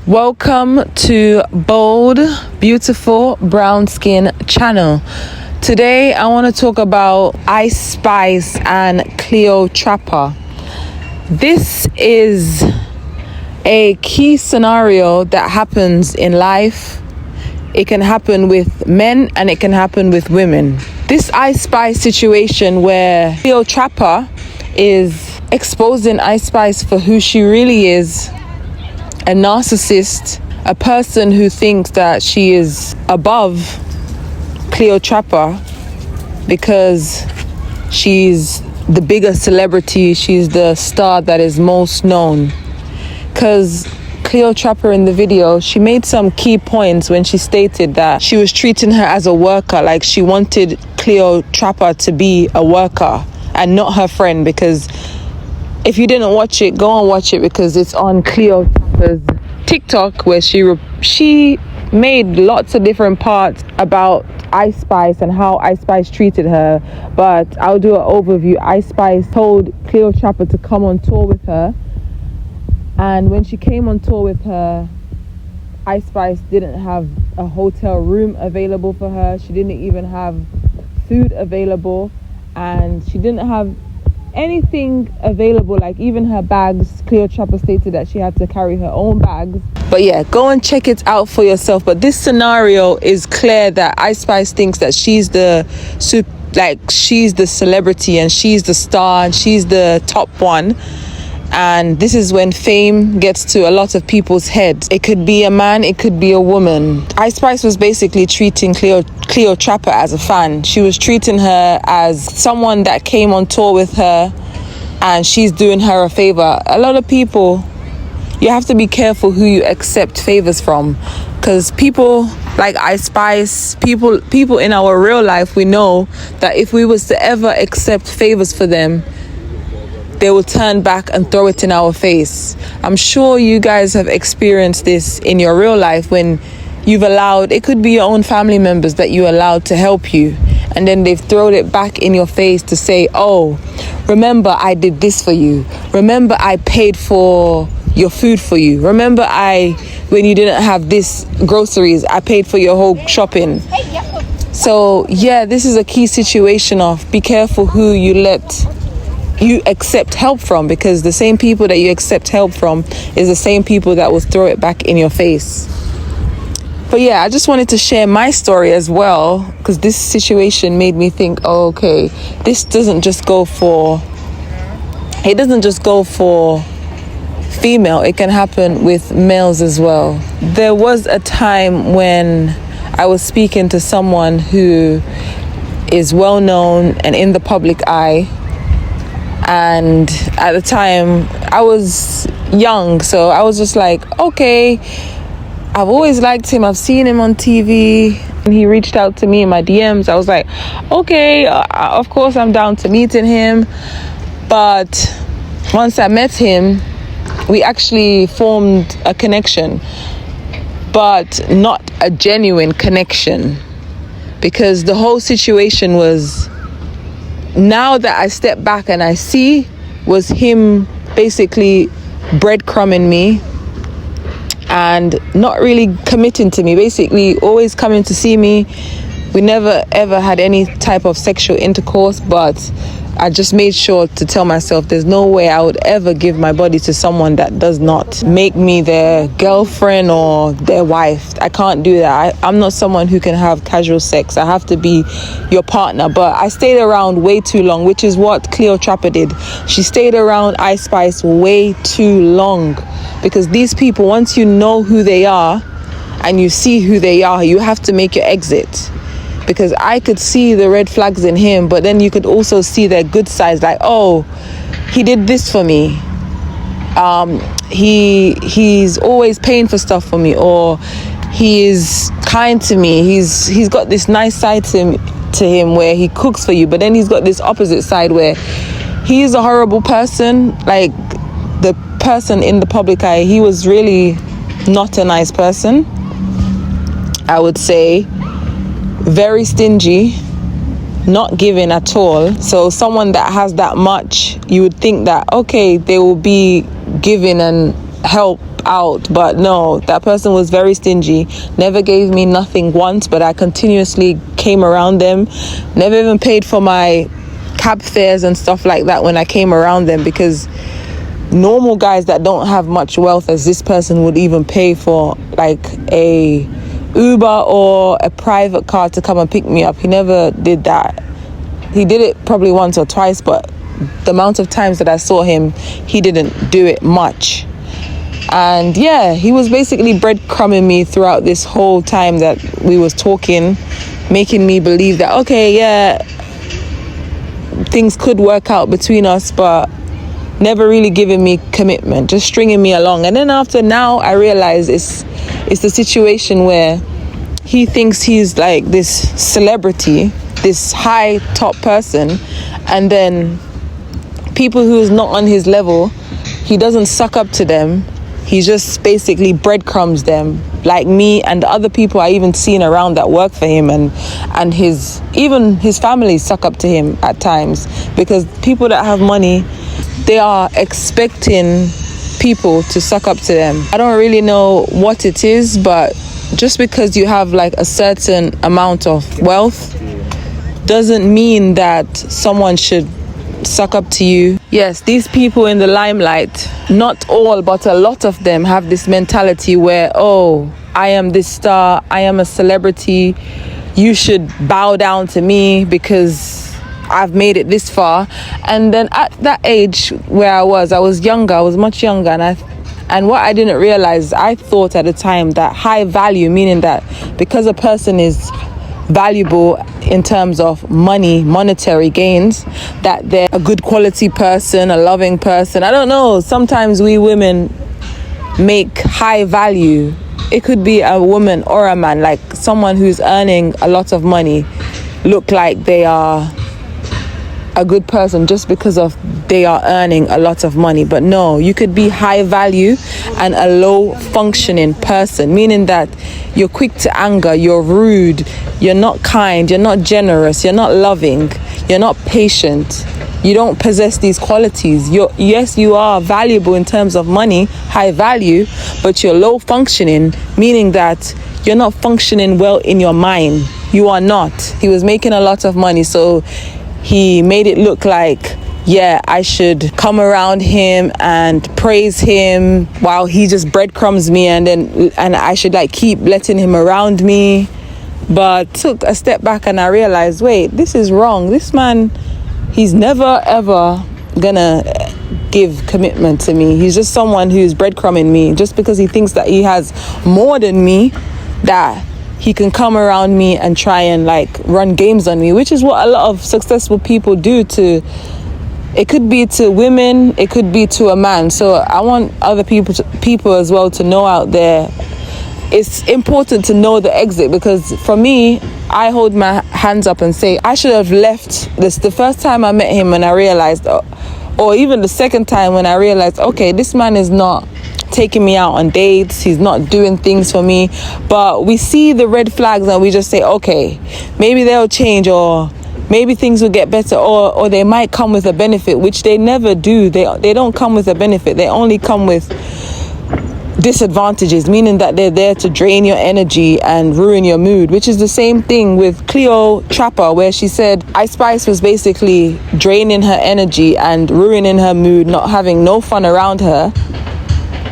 Welcome to Bold, Beautiful, Brown Skin channel. Today I want to talk about Ice Spice and Cleotrapa. This is a key scenario that happens in life. It can happen with men and it can happen with women. This Ice Spice situation where Cleotrapa is exposing Ice Spice for who she really is, a narcissist, a person who thinks that she is above Cleotrapa because she's the biggest celebrity, she's the star that is most known. Because Cleotrapa in the video, she made some key points when she stated that she was treating her as a worker, like she wanted Cleotrapa to be a worker and not her friend. Because if you didn't watch it, go and watch it because it's on Cleotrapa's TikTok where she made lots of different parts about Ice Spice and how Ice Spice treated her. But I'll do an overview. Ice Spice told Cleotrapa to come on tour with her, and when she came on tour with her, Ice Spice didn't have a hotel room available for her. She didn't even have food available, and she didn't have anything available, like even her bags. Cleotrapa stated that she had to carry her own bags. But yeah, go and check it out for yourself. But this scenario is clear that Ice Spice thinks that she's the celebrity and she's the star and she's the top one. And this is when fame gets to a lot of people's heads. It could be a man, it could be a woman. Ice Spice was basically treating Cleotrapa as a fan. She was treating her as someone that came on tour with her and she's doing her a favor. A lot of people, you have to be careful who you accept favors from, because people like Ice Spice, people in our real life, we know that if we was to ever accept favors for them, they will turn back and throw it in our face. I'm sure you guys have experienced this in your real life when you've allowed, it could be your own family members that you allowed to help you, and then they've thrown it back in your face to say, oh, remember I did this for you. Remember I paid for your food for you. Remember when you didn't have this groceries, I paid for your whole shopping. So yeah, this is a key situation of be careful who you accept help from, because the same people that you accept help from is the same people that will throw it back in your face. But yeah, I just wanted to share my story as well, because this situation made me think, oh, okay, this doesn't just go for female, it can happen with males as well. There was a time when I was speaking to someone who is well known and in the public eye. And at the time I was young, so I was just like, okay, I've always liked him, I've seen him on TV, and he reached out to me in my DMs. I was like, okay, of course I'm down to meeting him. But once I met him, we actually formed a connection, but not a genuine connection, because the whole situation was, now that I step back and I see, was him basically breadcrumbing me and not really committing to me, basically always coming to see me. We never ever had any type of sexual intercourse, but I just made sure to tell myself there's no way I would ever give my body to someone that does not make me their girlfriend or their wife. I can't do that. I'm not someone who can have casual sex. I have to be your partner. But I stayed around way too long, which is what Cleotrapa did. She stayed around Ice Spice way too long, because these people, once you know who they are and you see who they are, you have to make your exit. Because I could see the red flags in him, but then you could also see their good sides, like, oh, he did this for me. He's always paying for stuff for me, or he is kind to me. He's got this nice side to him where he cooks for you, but then he's got this opposite side where he is a horrible person. Like the person in the public eye, he was really not a nice person, I would say. Very stingy, not giving at all. So someone that has that much, you would think that, okay, they will be giving and help out. But no, that person was very stingy, never gave me nothing once, but I continuously came around them, never even paid for my cab fares and stuff like that when I came around them, because normal guys that don't have much wealth as this person would even pay for like a Uber or a private car to come and pick me up. He never did that. He did it probably once or twice, but the amount of times that I saw him, he didn't do it much. And yeah, he was basically breadcrumbing me throughout this whole time that we was talking, making me believe that, okay, yeah, things could work out between us, but never really giving me commitment, just stringing me along. And then after, now I realize it's the situation where he thinks he's like this celebrity, this high top person, and then people who's not on his level, he doesn't suck up to them. He just basically breadcrumbs them, like me and the other people I even seen around that work for him, and his family suck up to him at times, because people that have money, they are expecting people to suck up to them. I don't really know what it is, but just because you have like a certain amount of wealth doesn't mean that someone should suck up to you. Yes, these people in the limelight, not all, but a lot of them have this mentality where, oh, I am this star, I am a celebrity, you should bow down to me because I've made it this far. And then at that age where I was younger, I was much younger, and what I didn't realize, I thought at the time that high value, meaning that because a person is valuable in terms of monetary gains, that they're a good quality person, a loving person. I don't know, sometimes we women make high value, it could be a woman or a man, like someone who's earning a lot of money, look like they are a good person just because of they are earning a lot of money. But no, you could be high value and a low functioning person, meaning that you're quick to anger, you're rude, you're not kind, you're not generous, you're not loving, you're not patient, you don't possess these qualities. Yes, you are valuable in terms of money, high value, but you're low functioning, meaning that you're not functioning well in your mind. You are not. He was making a lot of money, so he made it look like, yeah, I should come around him and praise him while he just breadcrumbs me, and I should like keep letting him around me. But took a step back and I realized, wait, this is wrong. This man, he's never ever gonna give commitment to me. He's just someone who's breadcrumbing me just because he thinks that he has more than me, that he can come around me and try and like run games on me, which is what a lot of successful people do to, it could be to women, it could be to a man. So I want other people as well to know out there, it's important to know the exit, because for me, I hold my hands up and say, I should have left this the first time I met him, and I realized, or even the second time when I realized, okay, this man is not taking me out on dates, he's not doing things for me. But we see the red flags and we just say, okay, maybe they'll change, or maybe things will get better, or they might come with a benefit, which they never do. They don't come with a benefit, they only come with disadvantages, meaning that they're there to drain your energy and ruin your mood, which is the same thing with Cleotrapa, where she said Ice Spice was basically draining her energy and ruining her mood, not having no fun around her,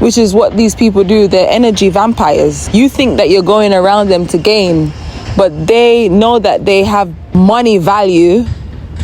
which is what these people do. They're energy vampires. You think that you're going around them to gain, but they know that they have money value,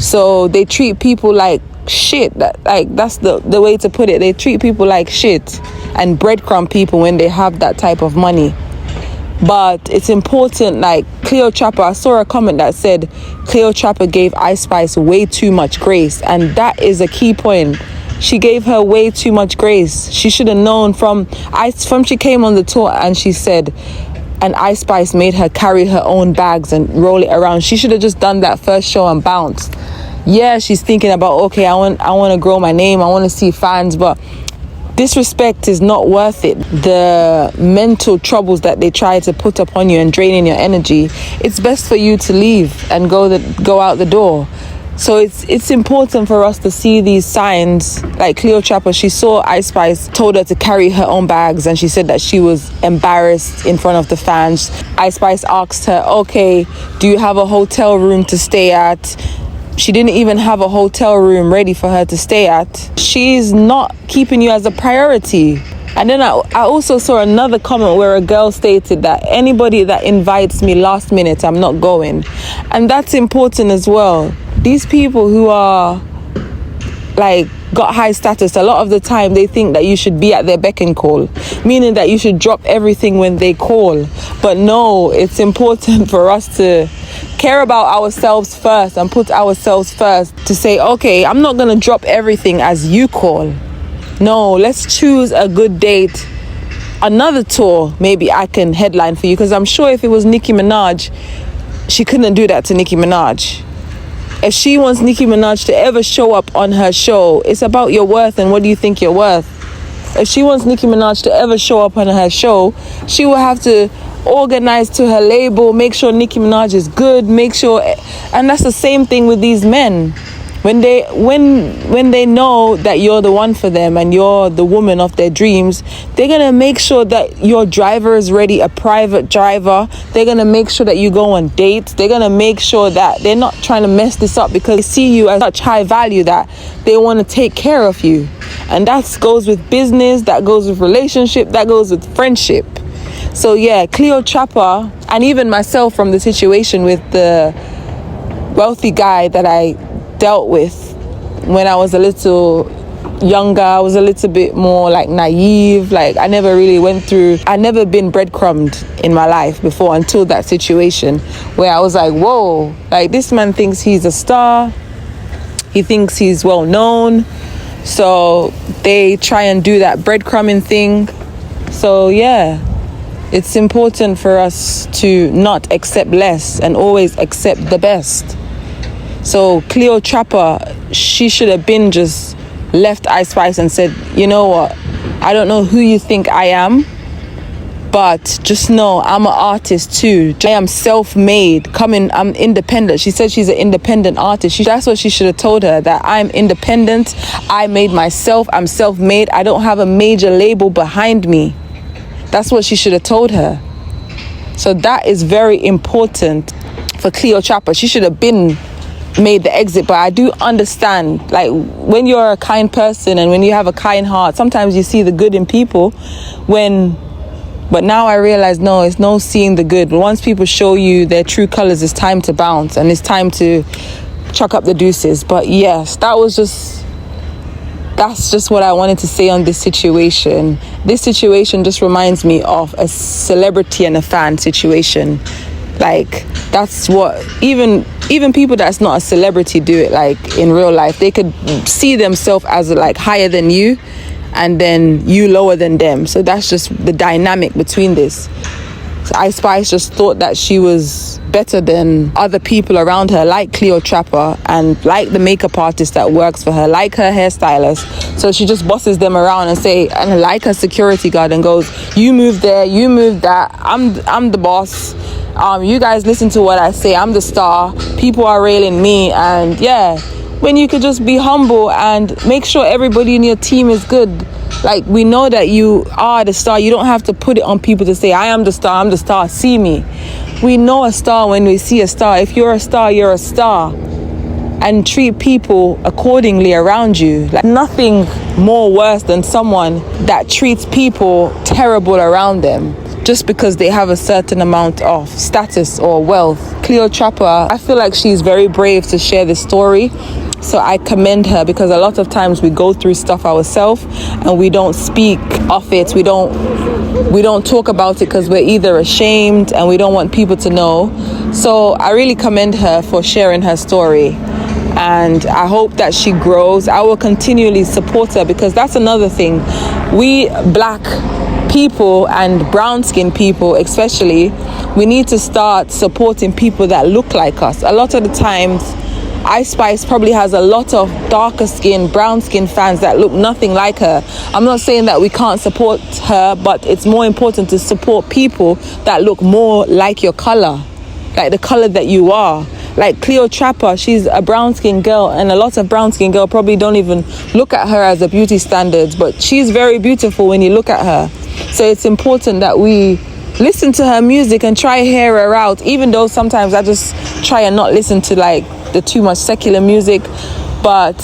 so they treat people like shit. That's the way to put it. They treat people like shit and breadcrumb people when they have that type of money. But it's important, like Cleotrapa, I saw a comment that said Cleotrapa gave Ice Spice way too much grace, and that is a key point. She gave her way too much grace. She should have known from she came on the tour, and she said, and Ice Spice made her carry her own bags and roll it around. She should have just done that first show and bounced. Yeah, she's thinking about, okay, I want to grow my name, I want to see fans, but disrespect is not worth it. The mental troubles that they try to put upon you and draining your energy, it's best for you to leave and go out the door. So it's important for us to see these signs. Like Cleotrapa, she saw Ice Spice, told her to carry her own bags, and she said that she was embarrassed in front of the fans. Ice Spice asked her, okay, do you have a hotel room to stay at? She didn't even have a hotel room ready for her to stay at. She's not keeping you as a priority. And then I also saw another comment where a girl stated that anybody that invites me last minute, I'm not going. And that's important as well. These people who are like got high status, a lot of the time they think that you should be at their beck and call, meaning that you should drop everything when they call. But no, it's important for us to care about ourselves first and put ourselves first, to say, okay, I'm not going to drop everything as you call. No, let's choose a good date. Another tour, maybe I can headline for you, because I'm sure if it was Nicki Minaj, she couldn't do that to Nicki Minaj. If she wants Nicki Minaj to ever show up on her show, it's about your worth and what do you think you're worth. If she wants Nicki Minaj to ever show up on her show, she will have to organize to her label, make sure Nicki Minaj is good, make sure. And that's the same thing with these men. When they know that you're the one for them and you're the woman of their dreams, they're going to make sure that your driver is ready, a private driver. They're going to make sure that you go on dates. They're going to make sure that they're not trying to mess this up, because they see you as such high value that they want to take care of you. And that goes with business, that goes with relationship, that goes with friendship. So yeah, Cleotrapa, and even myself from the situation with the wealthy guy that I dealt with when I was a little younger, I was a little bit more like naive. Like I never been breadcrumbed in my life before until that situation where I was like, whoa, like this man thinks he's a star. He thinks he's well known. So they try and do that breadcrumbing thing. So yeah, it's important for us to not accept less and always accept the best. So Cleotrapa, she should have been just left Ice Spice and said, you know what, I don't know who you think I am, but just know I'm an artist too. I am self-made, I'm independent. She said she's an independent artist. That's what she should have told her, that I'm independent, I made myself, I'm self-made, I don't have a major label behind me. That's what she should have told her. So that is very important for Cleotrapa. She should have been made the exit. But I do understand, like when you're a kind person and when you have a kind heart, sometimes you see the good in people. But now I realize, no, it's no seeing the good. Once people show you their true colors, it's time to bounce and it's time to chuck up the deuces. But yes, that's just what I wanted to say on this situation. This situation just reminds me of a celebrity and a fan situation. Like that's what even people that's not a celebrity do it like in real life. They could see themselves as like higher than you and then you lower than them. So that's just the dynamic between this. So Ice Spice just thought that she was better than other people around her, like Cleotrapa and like the makeup artist that works for her, like her hairstylist. So she just bosses them around and like her security guard and goes, you move there, you move that, I'm the boss. You guys listen to what I say, I'm the star, people are railing me. And yeah, when you could just be humble and make sure everybody in your team is good. Like we know that you are the star. You don't have to put it on people to say, I am the star, I'm the star, see me. We know a star when we see a star. If you're a star, you're a star. And treat people accordingly around you. Like nothing more worse than someone that treats people terrible around them just because they have a certain amount of status or wealth. Cleotrapa, I feel like she's very brave to share this story. So I commend her, because a lot of times we go through stuff ourselves and we don't speak of it. We don't talk about it because we're either ashamed and we don't want people to know. So I really commend her for sharing her story. And I hope that she grows. I will continually support her, because that's another thing. We black people and brown skinned people especially, we need to start supporting people that look like us. A lot of the times Ice Spice probably has a lot of darker skin, brown skin fans that look nothing like her. I'm not saying that we can't support her, but it's more important to support people that look more like your color, like the color that you are. Like Cleotrapa, she's a brown skinned girl, and a lot of brown skinned girl probably don't even look at her as a beauty standard, but she's very beautiful when you look at her. So it's important that we listen to her music and try hear her out, even though sometimes I just try and not listen to like the too much secular music. But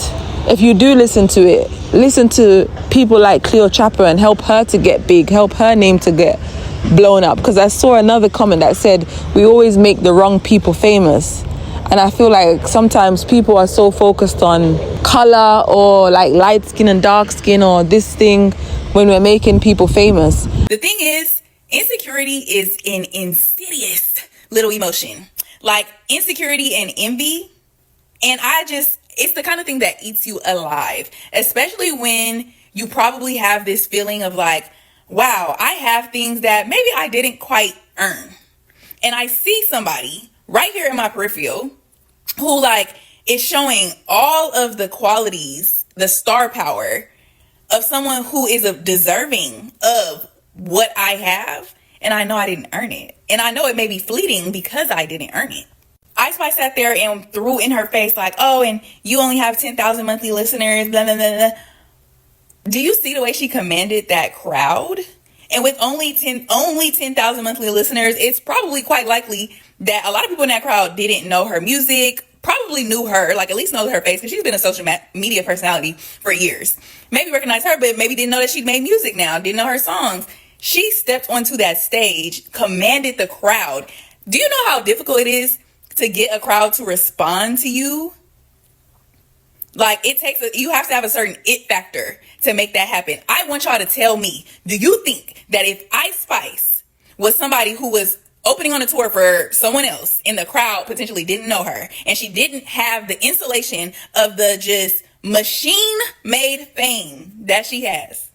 if you do listen to it, listen to people like Cleotrapa and help her to get big, help her name to get blown up. Because I saw another comment that said we always make the wrong people famous, and I feel like sometimes people are so focused on color or like light skin and dark skin or this thing when we're making people famous. The thing is, insecurity is an insidious little emotion, like insecurity and envy. And it's the kind of thing that eats you alive, especially when you probably have this feeling of like, wow, I have things that maybe I didn't quite earn. And I see somebody right here in my peripheral who like is showing all of the qualities, the star power of someone who is deserving of what I have. And I know I didn't earn it. And I know it may be fleeting because I didn't earn it. Ice Spice sat there and threw in her face like, oh, and you only have 10,000 monthly listeners, blah, blah, blah, blah. Do you see the way she commanded that crowd? And with only 10,000 monthly listeners, it's probably quite likely that a lot of people in that crowd didn't know her music, probably knew her, like at least know her face, because she's been a social media personality for years. Maybe recognize her, but maybe didn't know that she made music now, didn't know her songs. She stepped onto that stage, commanded the crowd. Do you know how difficult it is to get a crowd to respond to you? Like you have to have a certain it factor to make that happen. I want y'all to tell me, do you think that if Ice Spice was somebody who was opening on a tour for someone else and the crowd potentially didn't know her and she didn't have the insulation of the just machine made fame that she has,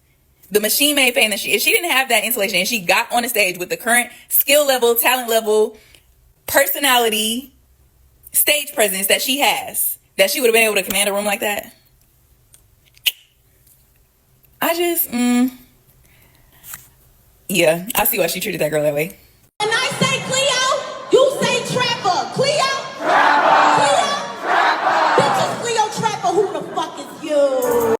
the machine made fame if she didn't have that insulation and she got on the stage with the current skill level, talent level, personality, stage presence that she has, that she would have been able to command a room like that? I see why she treated that girl that way.